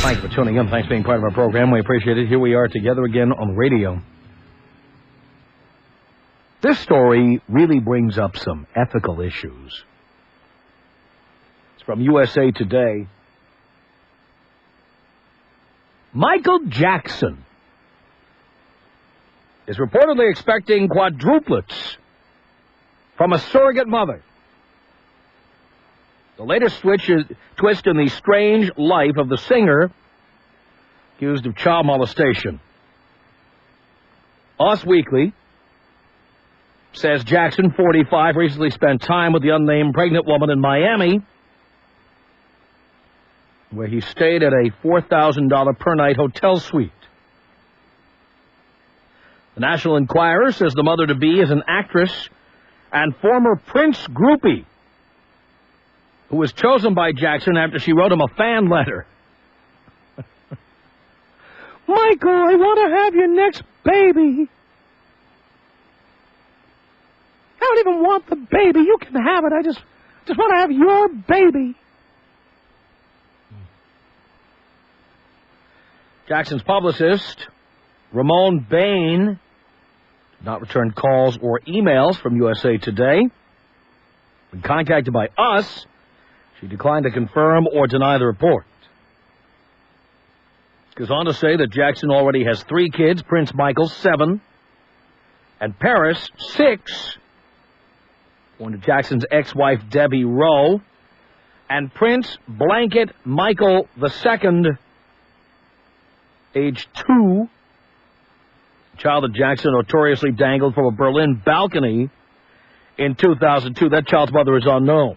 Thanks for tuning in. Thanks for being part of our program. We appreciate it. Here we are together again on the radio. This story really brings up some ethical issues. It's from USA Today. Michael Jackson is reportedly expecting quadruplets from a surrogate mother. The latest twist in the strange life of the singer accused of child molestation. Us Weekly says Jackson, 45, recently spent time with the unnamed pregnant woman in Miami, where he stayed at a $4,000 per night hotel suite. The National Enquirer says the mother-to-be is an actress and former Prince groupie who was chosen by Jackson after she wrote him a fan letter. Michael, I want to have your next baby. I don't even want the baby. You can have it. I just want to have your baby. Jackson's publicist, Ramon Bain, did not return calls or emails from USA Today. When contacted by us, she declined to confirm or deny the report. It goes on to say that Jackson already has 3 kids, Prince Michael, 7, and Paris, 6, born to Jackson's ex-wife, Debbie Rowe, and Prince Blanket Michael II, age 2, a child that Jackson notoriously dangled from a Berlin balcony in 2002. That child's mother is unknown.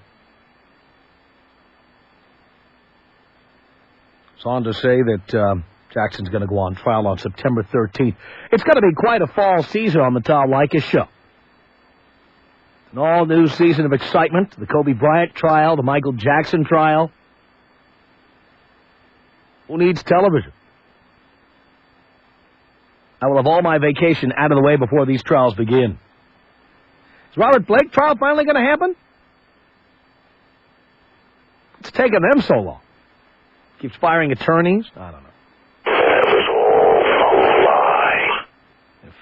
It's on to say that Jackson's going to go on trial on September 13th. It's going to be quite a fall season on the Tom Leykis Show. An all-new season of excitement. The Kobe Bryant trial, the Michael Jackson trial. Who needs television? I will have all my vacation out of the way before these trials begin. Is Robert Blake trial finally going to happen? It's taking them so long. Keeps firing attorneys. I don't know. That was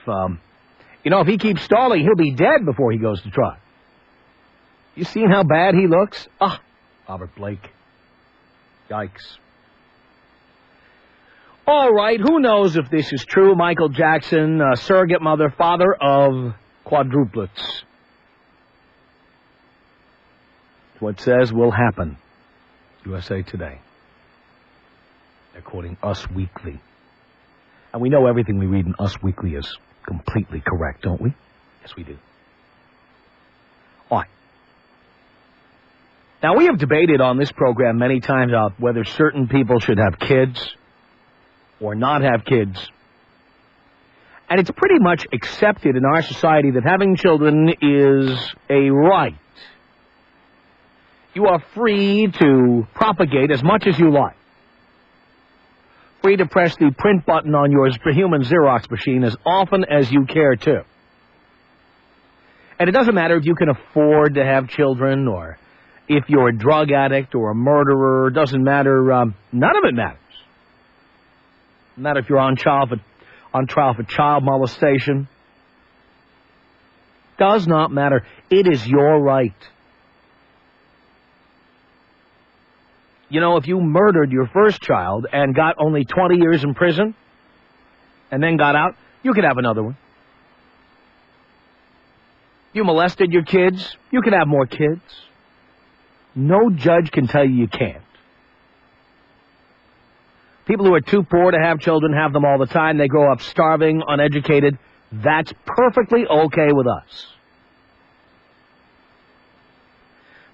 all a lie. If he keeps stalling, he'll be dead before he goes to trial. You seen how bad he looks? Robert Blake. Yikes. All right, who knows if this is true? Michael Jackson, surrogate mother, father of quadruplets. What says will happen. USA Today. They're quoting Us Weekly. And we know everything we read in Us Weekly is completely correct, don't we? Yes, we do. All right. Now, we have debated on this program many times about whether certain people should have kids or not have kids. And it's pretty much accepted in our society that having children is a right. You are free to propagate as much as you like. Free to press the print button on your human Xerox machine as often as you care to. And it doesn't matter if you can afford to have children or if you're a drug addict or a murderer. It doesn't matter. None of it matters. No matter if you're on trial for child molestation. Does not matter. It is your right. You know, if you murdered your first child and got only 20 years in prison and then got out, you could have another one. You molested your kids, you can have more kids. No judge can tell you can't. People who are too poor to have children have them all the time. They grow up starving, uneducated. That's perfectly okay with us.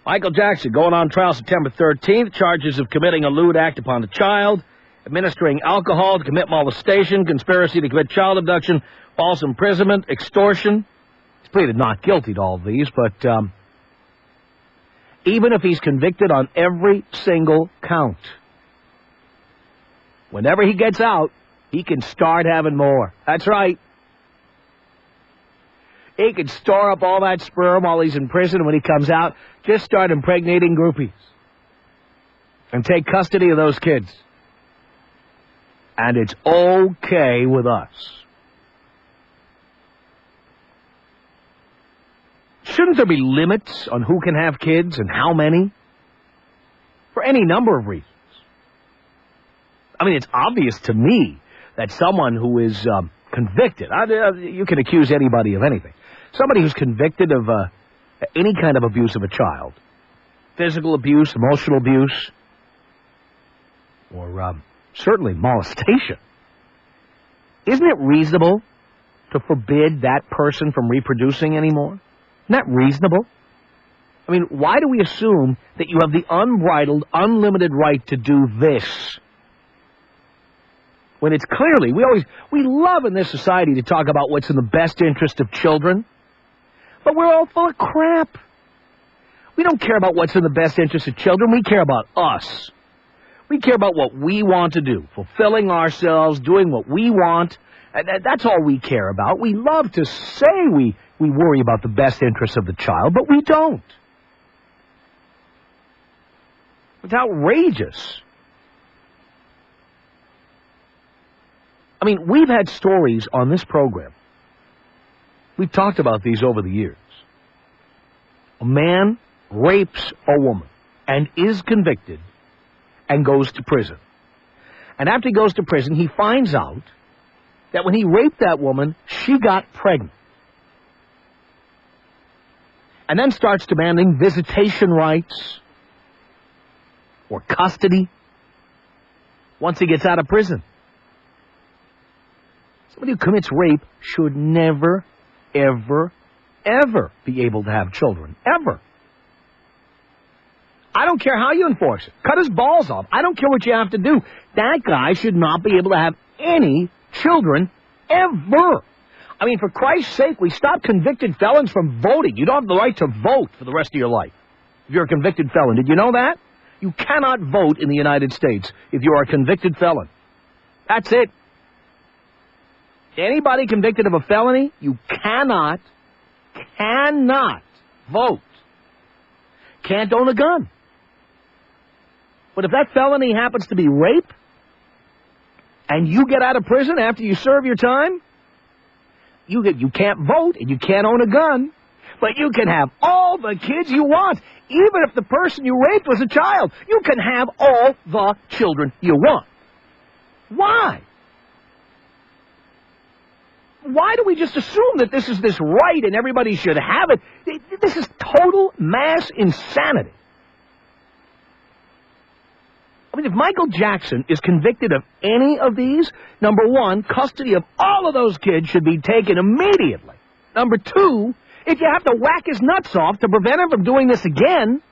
Michael Jackson going on trial September 13th. Charges of committing a lewd act upon a child, administering alcohol to commit molestation, conspiracy to commit child abduction, false imprisonment, extortion. He's pleaded not guilty to all of these, but even if he's convicted on every single count, whenever he gets out, he can start having more. That's right. He can store up all that sperm while he's in prison, and when he comes out, just start impregnating groupies. And take custody of those kids. And it's okay with us. Shouldn't there be limits on who can have kids and how many? For any number of reasons. I mean, it's obvious to me that someone who is convicted, you can accuse anybody of anything, somebody who's convicted of any kind of abuse of a child, physical abuse, emotional abuse, or certainly molestation, isn't it reasonable to forbid that person from reproducing anymore? Isn't that reasonable? I mean, why do we assume that you have the unbridled, unlimited right to do this? When it's clearly, we love in this society to talk about what's in the best interest of children, but we're all full of crap. We don't care about what's in the best interest of children. We care about us. We care about what we want to do, fulfilling ourselves, doing what we want. That's all we care about. We love to say we worry about the best interests of the child, but we don't. It's outrageous. I mean, we've had stories on this program. We've talked about these over the years. A man rapes a woman and is convicted and goes to prison. And after he goes to prison, he finds out that when he raped that woman, she got pregnant. And then starts demanding visitation rights or custody once he gets out of prison. Somebody who commits rape should never, ever, ever be able to have children. Ever. I don't care how you enforce it. Cut his balls off. I don't care what you have to do. That guy should not be able to have any children ever. I mean, for Christ's sake, we stop convicted felons from voting. You don't have the right to vote for the rest of your life if you're a convicted felon. Did you know that? You cannot vote in the United States if you are a convicted felon. That's it. Anybody convicted of a felony, you cannot vote. Can't own a gun. But if that felony happens to be rape, and you get out of prison after you serve your time, you can't vote and you can't own a gun, but you can have all the kids you want. Even if the person you raped was a child, you can have all the children you want. Why? Why do we just assume that this is this right and everybody should have it? This is total mass insanity. I mean, if Michael Jackson is convicted of any of these, number one, custody of all of those kids should be taken immediately. Number two, if you have to whack his nuts off to prevent him from doing this again,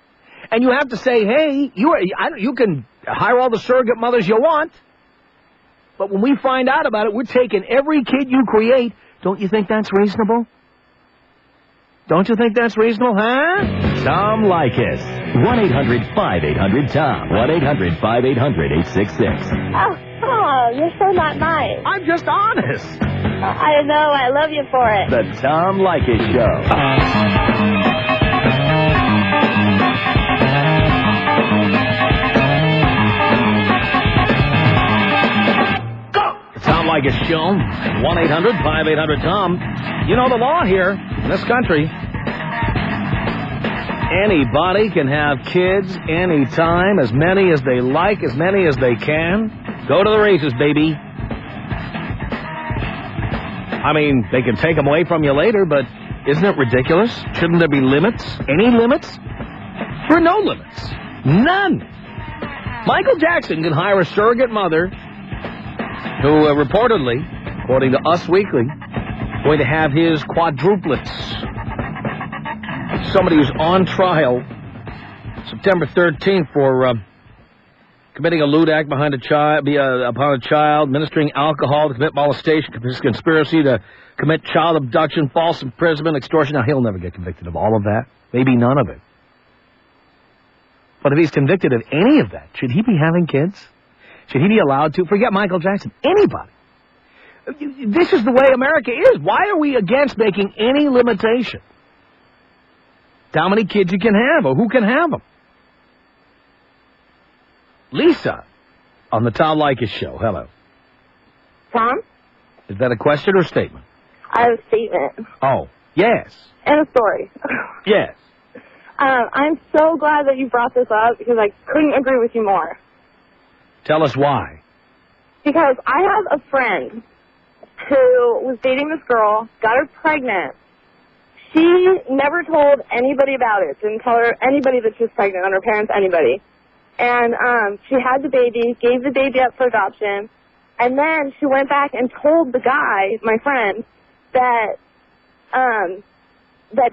and you have to say, hey, you can hire all the surrogate mothers you want, but when we find out about it, we're taking every kid you create. Don't you think that's reasonable? Don't you think that's reasonable, huh? Tom Leykis. 1-800-5800-TOM. 1-800-5800-866. Oh, you're so not nice. I'm just honest. I know. I love you for it. The Tom Leykis Show. Tom Leykis Show, 1-800-5800-TOM. You know the law here in this country. Anybody can have kids anytime, as many as they like, as many as they can. Go to the races, baby. I mean, they can take them away from you later, but isn't it ridiculous? Shouldn't there be limits? Any limits? There are no limits. None. Michael Jackson can hire a surrogate mother who reportedly, according to Us Weekly, going to have his quadruplets. Somebody who's on trial September 13th for committing a lewd act upon a child, ministering alcohol to commit molestation, conspiracy to commit child abduction, false imprisonment, extortion. Now, he'll never get convicted of all of that. Maybe none of it. But if he's convicted of any of that, should he be having kids? Should he be allowed to? Forget Michael Jackson. Anybody. This is the way America is. Why are we against making any limitation to how many kids you can have or who can have them? Lisa on the Tom Leykis Show. Hello. Tom? Is that a question or statement? I have a statement. Oh, yes. And a story. Yes. I'm so glad that you brought this up because I couldn't agree with you more. Tell us why. Because I have a friend who was dating this girl, got her pregnant. She never told anybody about it. Didn't tell anybody that she was pregnant, on her parents, anybody. And she had the baby, gave the baby up for adoption, and then she went back and told the guy, my friend, that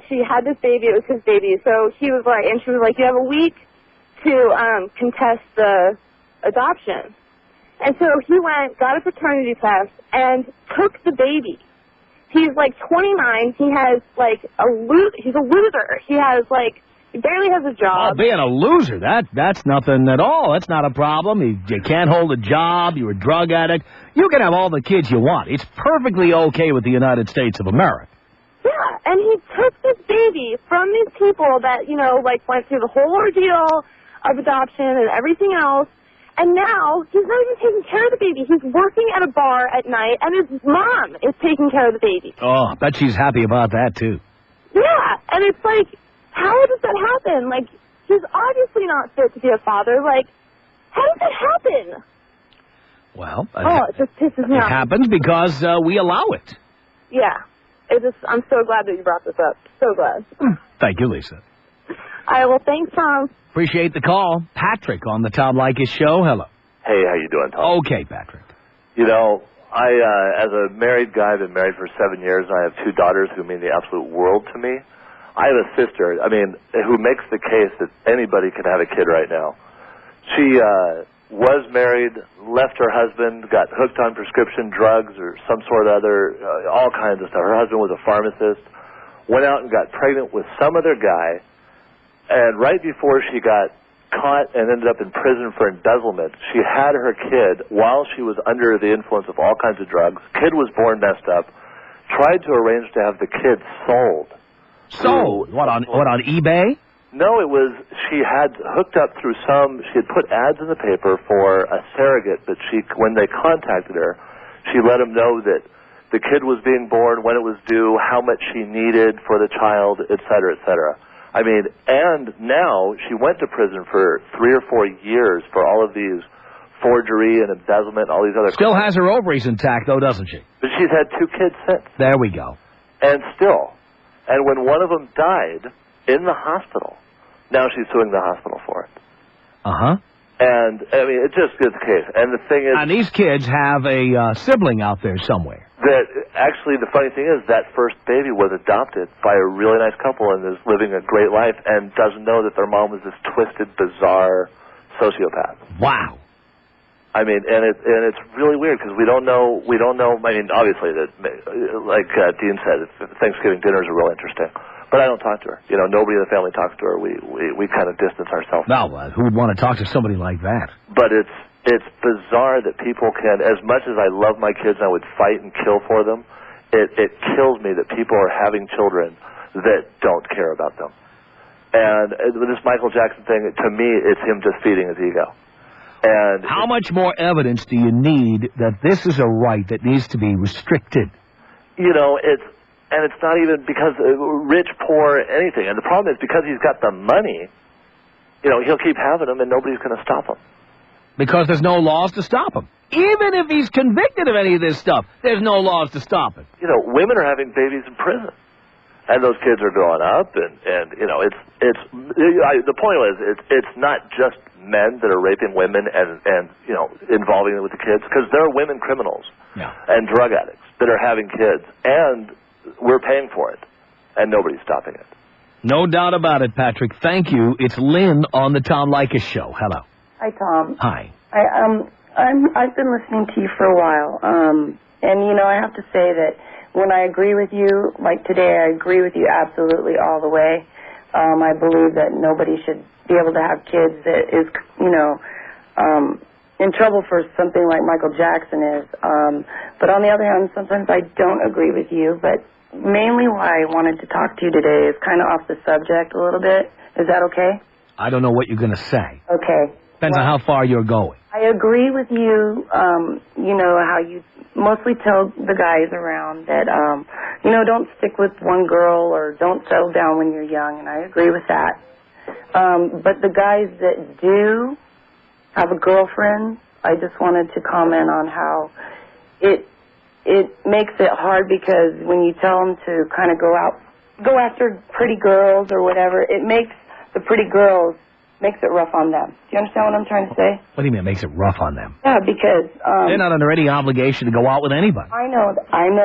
she had this baby. It was his baby. So she was like, you have a week to contest the adoption. And so he went, got a paternity test, and took the baby. He's like 29. He has like he's a loser. He barely has a job. Oh, being a loser, that's nothing at all. That's not a problem. You can't hold a job. You're a drug addict. You can have all the kids you want. It's perfectly okay with the United States of America. Yeah, and he took this baby from these people that, went through the whole ordeal of adoption and everything else. And now he's not even taking care of the baby. He's working at a bar at night, and his mom is taking care of the baby. Oh, I bet she's happy about that, too. Yeah, and it's like, how does that happen? Like, he's obviously not fit to be a father. Like, how does that happen? Well, it just pisses me off. It happens because we allow it. Yeah. I'm so glad that you brought this up. So glad. Thank you, Lisa. All right, well, thanks, Tom. Appreciate the call. Patrick on the Tom Leykis Show. Hello. Hey, how you doing, Tom? Okay, Patrick. You know, I, as a married guy, I've been married for 7 years, and I have 2 daughters who mean the absolute world to me. I have a sister, who makes the case that anybody can have a kid right now. She was married, left her husband, got hooked on prescription drugs or some sort of other, all kinds of stuff. Her husband was a pharmacist, went out and got pregnant with some other guy, and right before she got caught and ended up in prison for embezzlement, she had her kid while she was under the influence of all kinds of drugs. Kid was born messed up, tried to arrange to have the kid sold. Sold? What, on eBay? No, it was, she had hooked up through she had put ads in the paper for a surrogate, but when they contacted her, she let them know that the kid was being born, when it was due, how much she needed for the child, et cetera, et cetera. And now she went to prison for 3 or 4 years for all of these forgery and embezzlement and all these other... Still has her ovaries intact, though, doesn't she? But she's had 2 kids since. There we go. And still. And when one of them died in the hospital, now she's suing the hospital for it. Uh-huh. And, it just is the case. And the thing is... And these kids have a sibling out there somewhere. That actually, the funny thing is that first baby was adopted by a really nice couple and is living a great life and doesn't know that their mom was this twisted, bizarre sociopath. Wow. And it's really weird because we don't know. Obviously, that like Dean said, Thanksgiving dinners are real interesting. But I don't talk to her. Nobody in the family talks to her. We kind of distance ourselves. No, who would want to talk to somebody like that? But it's bizarre that people can, as much as I love my kids and I would fight and kill for them, it kills me that people are having children that don't care about them. And this Michael Jackson thing, to me, it's him just feeding his ego. And how much more evidence do you need that this is a right that needs to be restricted? It's not even because rich, poor, anything. And the problem is because he's got the money, he'll keep having them and nobody's going to stop him. Because there's no laws to stop him. Even if he's convicted of any of this stuff, there's no laws to stop him. Women are having babies in prison. And those kids are growing up, and the point was, it's not just men that are raping women and involving them with the kids, because there are women criminals and drug addicts that are having kids, and we're paying for it, and nobody's stopping it. No doubt about it, Patrick. Thank you. It's Lynn on the Tom Leykis Show. Hello. Hi, Tom. Hi. I've been listening to you for a while, and I have to say that when I agree with you, like today, I agree with you absolutely all the way. I believe that nobody should be able to have kids that is, in trouble for something like Michael Jackson is. But on the other hand, sometimes I don't agree with you. But mainly why I wanted to talk to you today is kind of off the subject a little bit. Is that okay? I don't know what you're going to say. Okay. Depends on how far you're going. I agree with you, you know, how you mostly tell the guys around that, you know, don't stick with one girl or don't settle down when you're young, and I agree with that. But the guys that do have a girlfriend, I just wanted to comment on how it makes it hard because when you tell them to kind of go after pretty girls or whatever, it makes the pretty girls, makes it rough on them. Do you understand what I'm trying to say? What do you mean it makes it rough on them? Yeah, because they're not under any obligation to go out with anybody. I know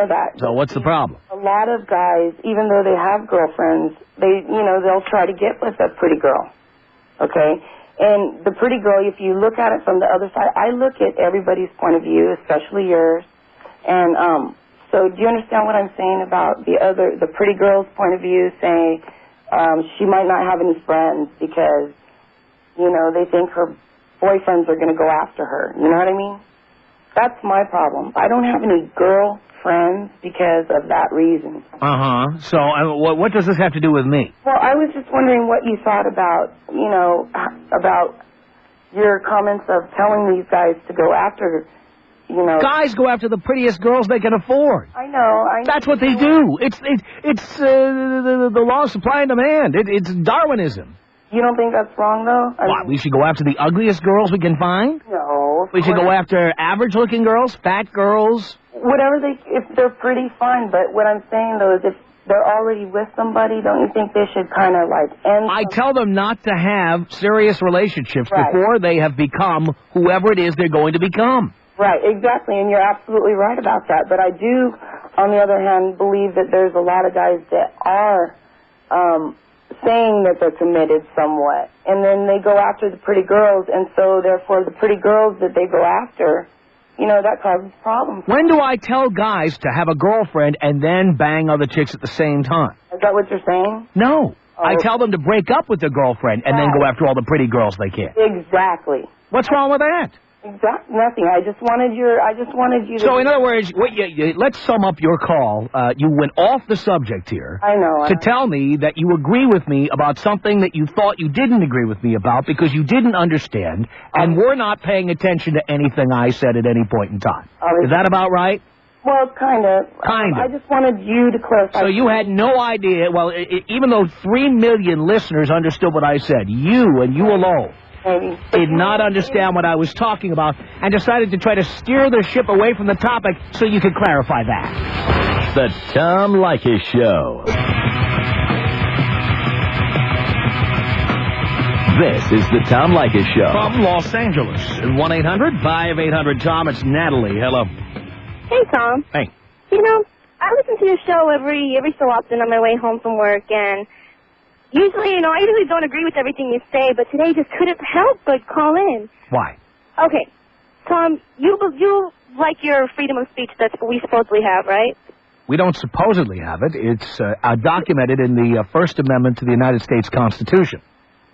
that. So what's the problem? A lot of guys, even though they have girlfriends, they'll try to get with a pretty girl. Okay? And the pretty girl, if you look at it from the other side, I look at everybody's point of view, especially yours. And so do you understand what I'm saying about the pretty girl's point of view, saying she might not have any friends because, you know, they think her boyfriends are going to go after her. You know what I mean? That's my problem. I don't have any girl friends because of that reason. Uh-huh. So what does this have to do with me? Well, I was just wondering what you thought about, you know, about your comments of telling these guys to go after, you know. Guys go after the prettiest girls they can afford. I know. That's what they do. It's the law of supply and demand. It's Darwinism. You don't think that's wrong, though? What, we should go after the ugliest girls we can find? No. We should go after average-looking girls, fat girls? Whatever if they're pretty, fine. But what I'm saying, though, is if they're already with somebody, don't you think they should kind of, like, end... I tell them not to have serious relationships before they have become whoever it is they're going to become. Right, exactly, and you're absolutely right about that. But I do, on the other hand, believe that there's a lot of guys that are saying that they're committed somewhat, and then they go after the pretty girls, and so therefore the pretty girls that they go after, you know, that causes problems. When do I tell guys to have a girlfriend and then bang other chicks at the same time? Is that what you're saying? No. I tell them to break up with their girlfriend and then go after all the pretty girls they can. Exactly. What's wrong with that? Exactly. Nothing. I just wanted you to... So, in other words, let's sum up your call. You went off the subject here. I know. To tell me that you agree with me about something that you thought you didn't agree with me about because you didn't understand and were not paying attention to anything I said at any point in time. Is that about right? Well, kind of. Kind of. I just wanted you to clarify. So you had no idea. Well, even though 3 million listeners understood what I said, you and you alone did not understand what I was talking about and decided to try to steer the ship away from the topic so you could clarify that. The Tom Leykis Show. This is the Tom Leykis Show. From Los Angeles, 1-800-5800-TOM. It's Natalie. Hello. Hey, Tom. Hey. You know, I listen to your show every so often on my way home from work, and usually, you know, I usually don't agree with everything you say, but today just couldn't help but call in. Why? Okay. Tom, you like your freedom of speech that we supposedly have, right? We don't supposedly have it. It's documented in the First Amendment to the United States Constitution.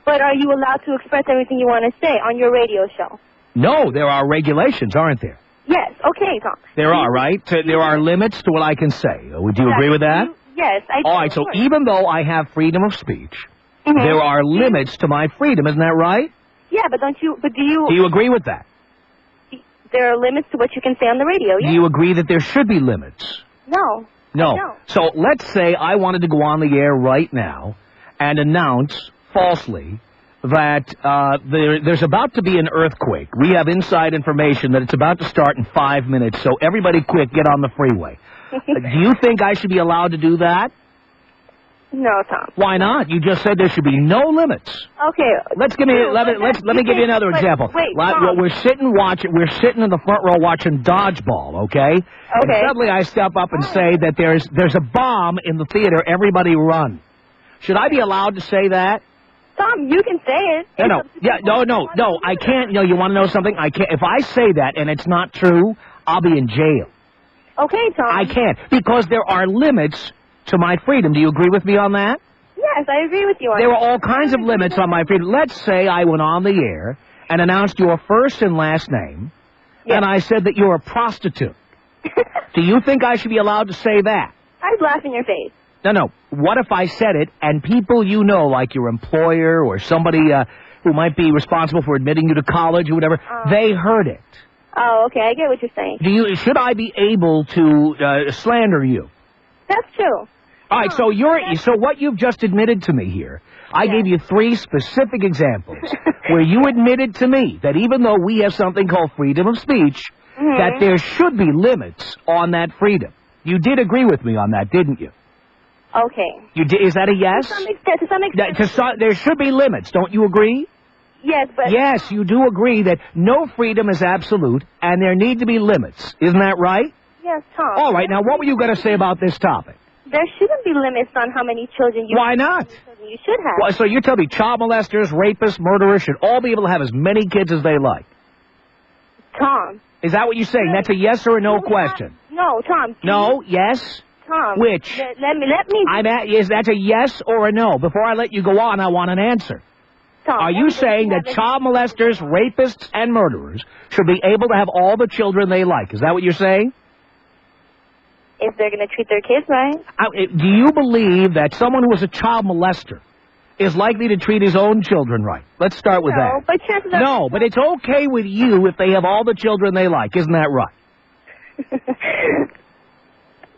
But are you allowed to express everything you want to say on your radio show? No, there are regulations, aren't there? Yes. Okay, Tom. There are, right? There are limits to what I can say. Would you agree with that? Yes, I do. All right, so even though I have freedom of speech, there are limits to my freedom, isn't that right? Yeah, but do you... Do you agree with that? There are limits to what you can say on the radio, yes. Do you agree that there should be limits? No. No. So let's say I wanted to go on the air right now and announce falsely that there's about to be an earthquake. We have inside information that it's about to start in 5 minutes, so everybody quick, get on the freeway. Do you think I should be allowed to do that? No, Tom. Why not? You just said there should be no limits. Okay. Let me give you another example. Wait, Tom. We're sitting in the front row watching dodgeball, okay? And suddenly I step up and say that there's a bomb in the theater, everybody run. Should I be allowed to say that? Tom, you can say it. No, I can't. No, you want to know something? I can't. If I say that and it's not true, I'll be in jail. Okay, Tom. I can't, because there are limits to my freedom. Do you agree with me on that? Yes, I agree with you on that. There were all kinds of limits on my freedom. Let's say I went on the air and announced your first and last name, and I said that you're a prostitute. Do you think I should be allowed to say that? I'd laugh in your face. No. What if I said it and people you know, like your employer or somebody who might be responsible for admitting you to college or whatever, they heard it. Oh, okay, I get what you're saying. Should I be able to slander you? That's true. All right, so what you've just admitted to me here, I gave you 3 specific examples where you admitted to me that even though we have something called freedom of speech, that there should be limits on that freedom. You did agree with me on that, didn't you? Okay. You did, is that a yes? To some extent. There should be limits, don't you agree? Yes, but... Yes, you do agree that no freedom is absolute, and there need to be limits. Isn't that right? Yes, Tom. All right, now what were you going to say about this topic? There shouldn't be limits on how many children you... Why not? You should have. Well, so you're telling me child molesters, rapists, murderers should all be able to have as many kids as they like? Tom. Is that what you're saying? That's a yes or a no question? No, Tom. No, yes? Tom. Which? Let me... That's a yes or a no? Before I let you go on, I want an answer. Tom, are you saying that child molesters, rapists, and murderers should be able to have all the children they like? Is that what you're saying? If they're going to treat their kids right. Do you believe that someone who is a child molester is likely to treat his own children right? Let's start with that. But chances are... No, but it's okay with you if they have all the children they like. Isn't that right?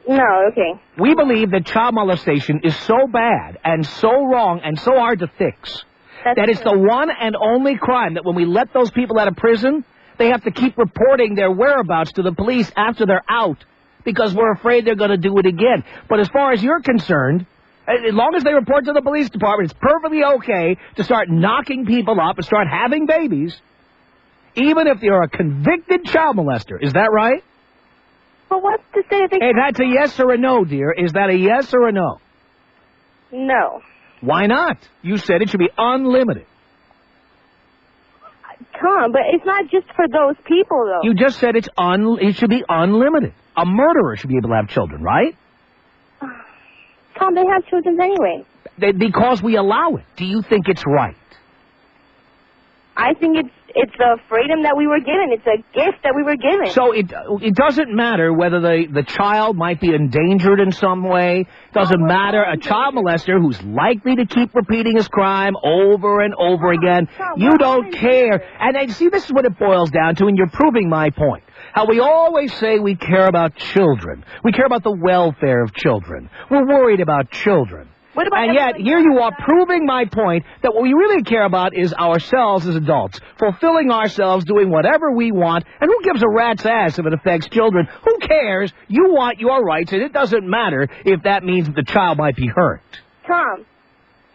No, okay. We believe that child molestation is so bad and so wrong and so hard to fix that it's the one and only crime that when we let those people out of prison, they have to keep reporting their whereabouts to the police after they're out because we're afraid they're going to do it again. But as far as you're concerned, as long as they report to the police department, it's perfectly okay to start knocking people up and start having babies, even if you're a convicted child molester. Is that right? Well, what's to say that they... Hey, that's a yes or a no, dear. Is that a yes or a no? No. Why not? You said it should be unlimited. Tom, but it's not just for those people, though. You just said it should be unlimited. A murderer should be able to have children, right? Tom, they have children anyway. Because we allow it. Do you think it's right? I think it's a freedom that we were given. It's a gift that we were given. So it doesn't matter whether the child might be endangered in some way. It doesn't matter. A child molester who's likely to keep repeating his crime over and over again. You don't care. And then, see, this is what it boils down to, and you're proving my point. How we always say we care about children. We care about the welfare of children. We're worried about children. And yet, here you are proving my point that what we really care about is ourselves as adults, fulfilling ourselves, doing whatever we want, and who gives a rat's ass if it affects children? Who cares? You want your rights, and it doesn't matter if that means that the child might be hurt. Tom,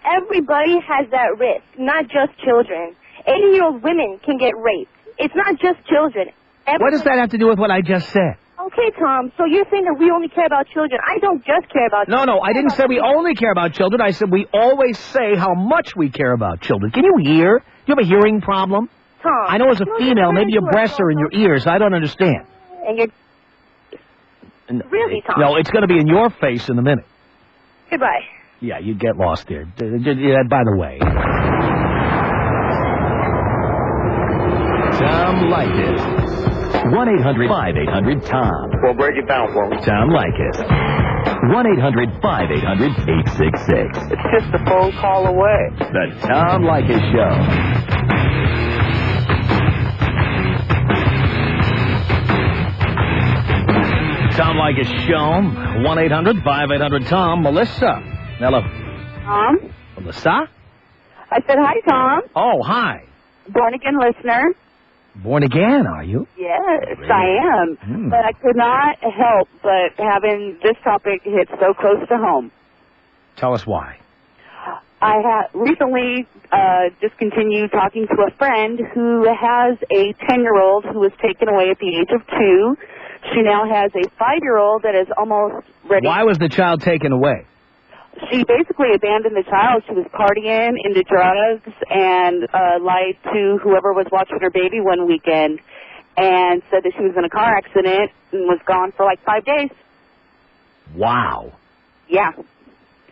everybody has that risk, not just children. 80-year-old women can get raped. It's not just children. What does that have to do with what I just said? Okay, Tom, so you're saying that we only care about children. I don't just care about children. No, I didn't say we only care about children. I said we always say how much we care about children. Can you hear? Do you have a hearing problem? Tom. I know as a female, maybe your breasts are in your ears. I don't understand. And you're... Really, Tom? No, it's going to be in your face in a minute. Goodbye. Yeah, you get lost there. By the way. Tom Leykis. 1-800-5800-TOM. Well, break it down for me. Tom Leykis. 1-800-5800-866. It's just a phone call away. The Tom Leykis Show. Tom Leykis Show. 1-800-5800-TOM. Melissa. Hello. Tom? Melissa? I said hi, Tom. Oh, hi. Born-again listener. Born again, are you? Yes, Really? I am. But I could not help but having this topic hit so close to home. Tell us why. I have recently discontinued talking to a friend who has a 10-year-old who was taken away at the age of 2. She now has a 5-year-old that is almost ready. Why was the child taken away? She basically abandoned the child. She was partying, into drugs, and lied to whoever was watching her baby one weekend and said that she was in a car accident and was gone for like 5 days. Wow. Yeah.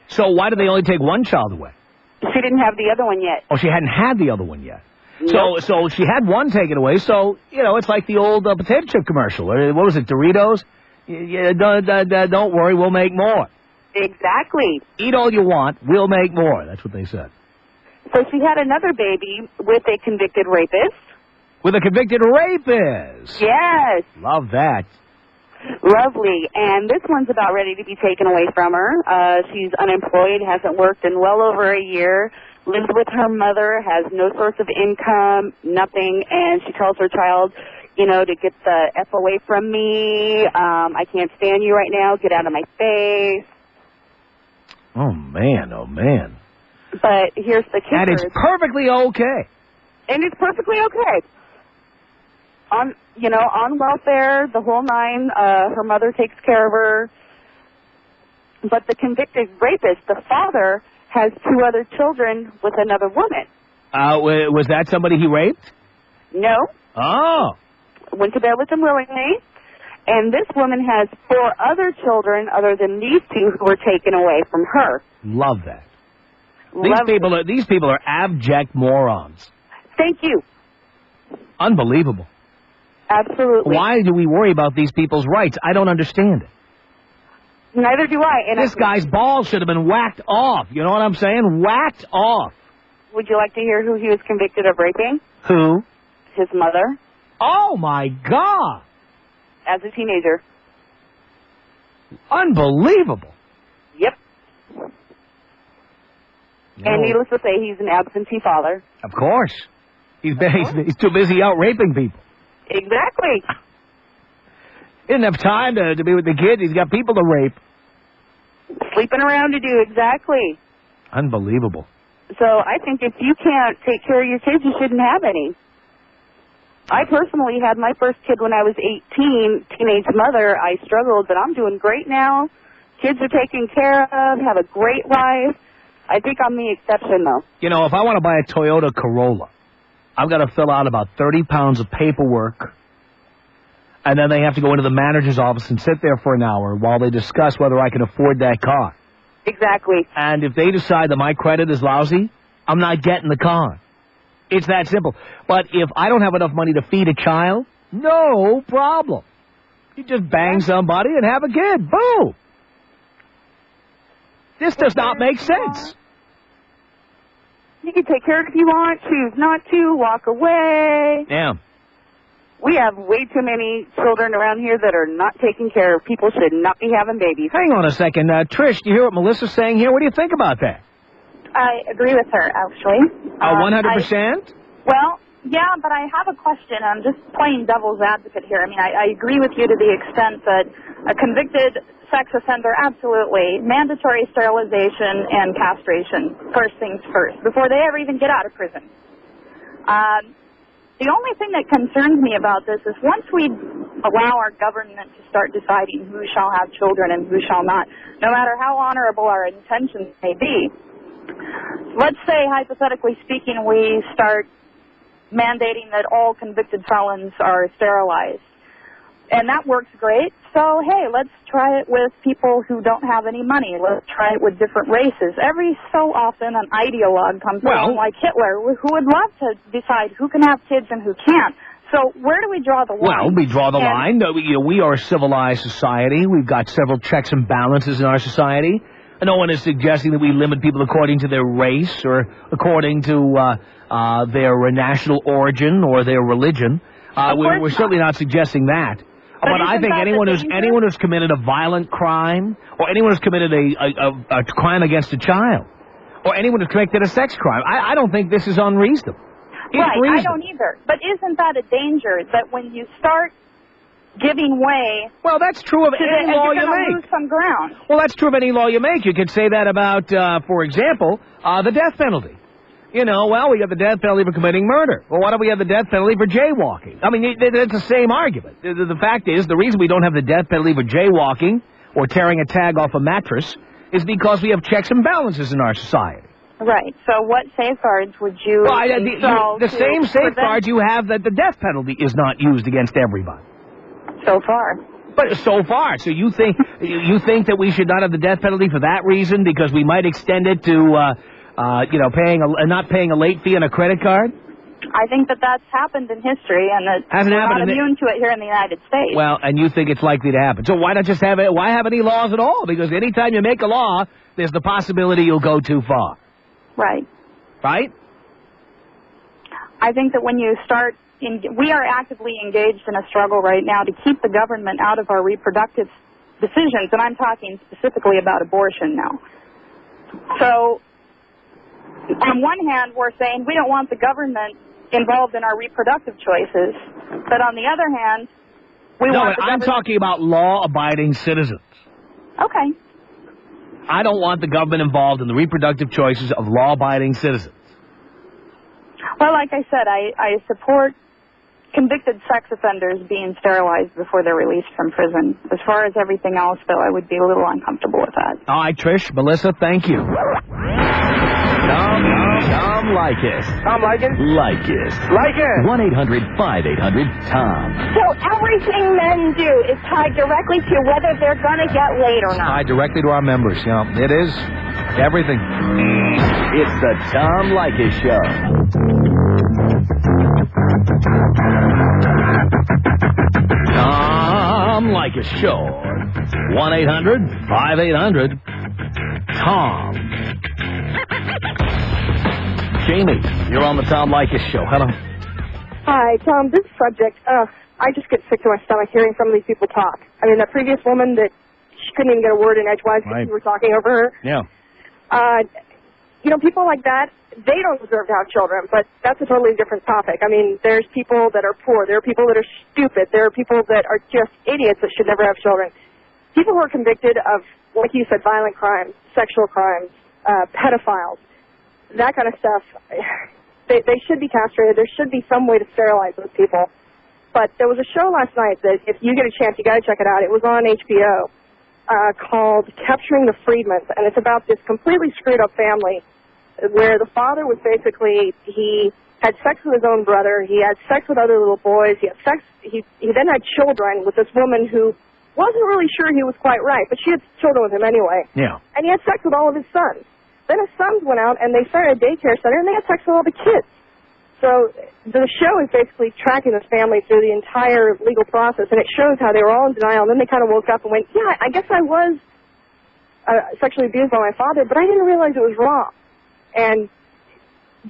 So why did they only take one child away? She didn't have the other one yet. Oh, she hadn't had the other one yet. Nope. So she had one taken away. So, it's like the old potato chip commercial. What was it, Doritos? Don't worry, we'll make more. Exactly. Eat all you want, we'll make more. That's what they said. So she had another baby with a convicted rapist. With a convicted rapist. Yes. Love that. Lovely. And this one's about ready to be taken away from her. She's unemployed, hasn't worked in well over a year, lives with her mother, has no source of income, nothing, and she tells her child, you know, to get the F away from me. I can't stand you right now. Get out of my face. Oh, man, oh, man. But here's the kicker. And it's perfectly okay. And it's perfectly okay. On welfare, the whole nine. Her mother takes care of her. But the convicted rapist, the father, has 2 other children with another woman. Was that somebody he raped? No. Oh. Went to bed with him willingly. And this woman has 4 other children other than these 2 who were taken away from her. Love that. Lovely. These people are abject morons. Thank you. Unbelievable. Absolutely. Why do we worry about these people's rights? I don't understand it. Neither do I. And this guy's balls should have been whacked off. You know what I'm saying? Whacked off. Would you like to hear who he was convicted of raping? Who? His mother. Oh, my God. As a teenager. Unbelievable. Yep. No. And needless to say, he's an absentee father. Of course. He's too busy out raping people. Exactly. Didn't have time to be with the kids. He's got people to rape. Sleeping around to do, exactly. Unbelievable. So I think if you can't take care of your kids, you shouldn't have any. I personally had my first kid when I was 18, teenage mother. I struggled, but I'm doing great now. Kids are taken care of, have a great life. I think I'm the exception, though. You know, if I want to buy a Toyota Corolla, I've got to fill out about 30 pounds of paperwork, and then they have to go into the manager's office and sit there for an hour while they discuss whether I can afford that car. Exactly. And if they decide that my credit is lousy, I'm not getting the car. It's that simple. But if I don't have enough money to feed a child, no problem. You just bang somebody and have a kid. Boom. This does not make sense. You can take care of it if you want, choose not to, walk away. Yeah. We have way too many children around here that are not taken care of. People should not be having babies. Hang on a second. Trish, do you hear what Melissa's saying here? What do you think about that? I agree with her, actually. 100%? Well, yeah, but I have a question. I'm just playing devil's advocate here. I mean, I agree with you to the extent that a convicted sex offender, absolutely, mandatory sterilization and castration, first things first, before they ever even get out of prison. The only thing that concerns me about this is once we allow our government to start deciding who shall have children and who shall not, no matter how honorable our intentions may be, let's say, hypothetically speaking, we start mandating that all convicted felons are sterilized. And that works great. So, hey, let's try it with people who don't have any money. Let's try it with different races. Every so often, an ideologue comes along like Hitler, who would love to decide who can have kids and who can't. So where do we draw the line? Well, we draw the line. We are a civilized society. We've got several checks and balances in our society. And no one is suggesting that we limit people according to their race or according to their national origin or their religion. We're certainly not suggesting that. But I think anyone who's committed a violent crime, or anyone who's committed a crime against a child, or anyone who's committed a sex crime, I don't think this is unreasonable. Right, I don't either. But isn't that a danger that when you start giving way... Well, that's true of any law you make. You're going to lose some ground. Well, that's true of any law you make. You could say that about, for example, the death penalty. You know, well, we got the death penalty for committing murder. Well, why don't we have the death penalty for jaywalking? I mean, it's the same argument. The fact is, the reason we don't have the death penalty for jaywalking or tearing a tag off a mattress is because we have checks and balances in our society. Right. So what safeguards would you install the same safeguards you have that the death penalty is not used against everybody. So far. But so far. So you think that we should not have the death penalty for that reason, because we might extend it to... not paying a late fee on a credit card? I think that's happened in history, and that we're not immune to it here in the United States. Well, and you think it's likely to happen. So why not just have it? Why have any laws at all? Because anytime you make a law, there's the possibility you'll go too far. Right. Right? I think that when you start, we are actively engaged in a struggle right now to keep the government out of our reproductive decisions, and I'm talking specifically about abortion now. So, on one hand, we're saying we don't want the government involved in our reproductive choices, but on the other hand, I'm talking about law-abiding citizens. Okay. I don't want the government involved in the reproductive choices of law-abiding citizens. Well, like I said, I support convicted sex offenders being sterilized before they're released from prison. As far as everything else, though, I would be a little uncomfortable with that. All right, Trish, Melissa, thank you. Tom Leykis. Tom Leykis? Leykis. Leykis! 1-800-5800-TOM. So everything men do is tied directly to whether they're going to get laid or not. Tied directly to our members. It is everything. It's the Tom Leykis Show. Tom Leykis Show. 1-800-5800-TOM. Jamie, you're on the Tom Leykis Show. Hello. Hi, Tom. This subject, I just get sick to my stomach hearing some of these people talk. I mean, that previous woman that she couldn't even get a word in edgewise because you were talking over her. Yeah. People like that, they don't deserve to have children, but that's a totally different topic. I mean, there's people that are poor. There are people that are stupid. There are people that are just idiots that should never have children. People who are convicted of, like you said, violent crimes, sexual crimes, pedophiles, that kind of stuff, they should be castrated. There should be some way to sterilize those people. But there was a show last night that, if you get a chance, you got to check it out. It was on HBO called Capturing the Freedmans, and it's about this completely screwed up family where the father was basically, he had sex with his own brother, he had sex with other little boys, he then had children with this woman who wasn't really sure he was quite right, but she had children with him anyway. Yeah. And he had sex with all of his sons. Then his sons went out and they started a daycare center and they had sex with all the kids. So the show is basically tracking this family through the entire legal process, and it shows how they were all in denial, and then they kind of woke up and went, yeah, I guess I was sexually abused by my father, but I didn't realize it was wrong. And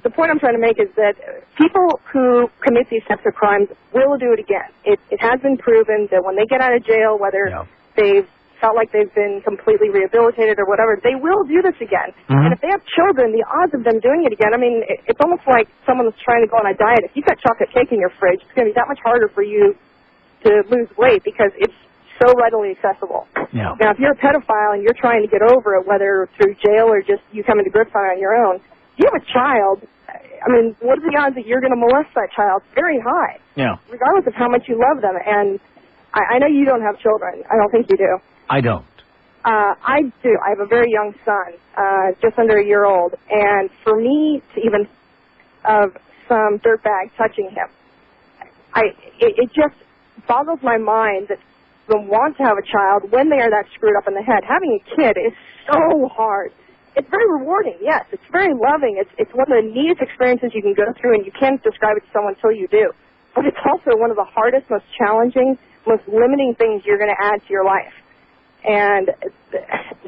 the point I'm trying to make is that people who commit these types of crimes will do it again. It has been proven that when they get out of jail, whether they've felt like they've been completely rehabilitated or whatever, they will do this again. And if they have children, the odds of them doing it again, I mean, it's almost like someone that's trying to go on a diet. If you've got chocolate cake in your fridge, it's going to be that much harder for you to lose weight because it's so readily accessible. Yeah. Now, if you're a pedophile and you're trying to get over it, whether through jail or just you coming to grips on it on your own, if you have a child, I mean, what are the odds that you're going to molest that child? Very high. Yeah. Regardless of how much you love them. And I know you don't have children. I don't think you do. I don't. I do. I have a very young son, just under a year old. And for me to even of some dirtbag touching him, it just boggles my mind that them want to have a child when they are that screwed up in the head. Having a kid is so hard. It's very rewarding, yes. It's very loving. It's one of the neatest experiences you can go through, and you can't describe it to someone until you do. But it's also one of the hardest, most challenging, most limiting things you're going to add to your life. And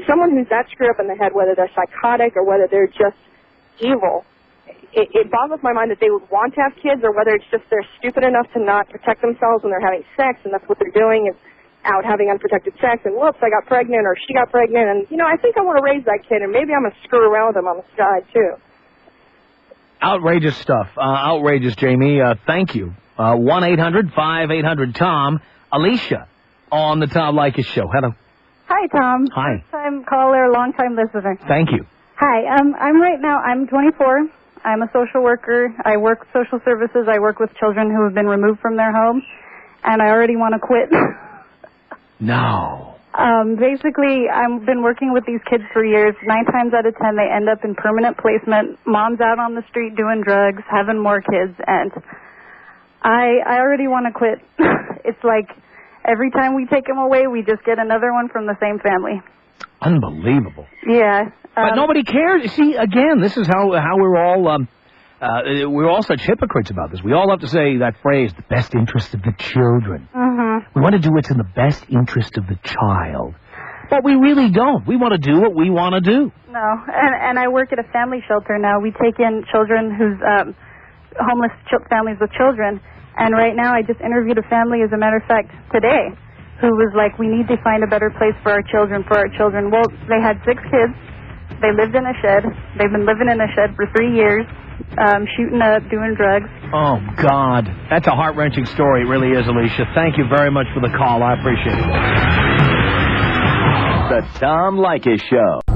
someone who's that screwed up in the head, whether they're psychotic or whether they're just evil, it boggles my mind that they would want to have kids, or whether it's just they're stupid enough to not protect themselves when they're having sex, and that's what they're doing is out having unprotected sex, and whoops, I got pregnant, or she got pregnant, and, I think I want to raise that kid, and maybe I'm going to screw around with him on the side, too. Outrageous stuff. Outrageous, Jamie. Thank you. 1-800-5800-TOM. Alicia on the Tom Leykis Show. Hello. Hi, Tom. Hi. First-time caller, long-time listener. Thank you. Hi. I'm 24. I'm a social worker. I work social services. I work with children who have been removed from their home, and I already want to quit. No. Basically, I've been working with these kids for years. 9 times out of 10, they end up in permanent placement. Mom's out on the street doing drugs, having more kids, and I already want to quit. It's like every time we take them away, we just get another one from the same family. Unbelievable. Yeah. But nobody cares. See, again, this is how we're all such hypocrites about this. We all have to say that phrase, the best interest of the children. Mm-hmm. We want to do what's in the best interest of the child. But we really don't. We want to do what we want to do. No, and I work at a family shelter now. We take in children whose families with children. And right now, I just interviewed a family, as a matter of fact, today, who was like, we need to find a better place for our children, Well, they had 6 kids. They lived in a shed. They've been living in a shed for 3 years, shooting up, doing drugs. Oh, God. That's a heart-wrenching story. It really is, Alicia. Thank you very much for the call. I appreciate it. The Tom Leykis Show.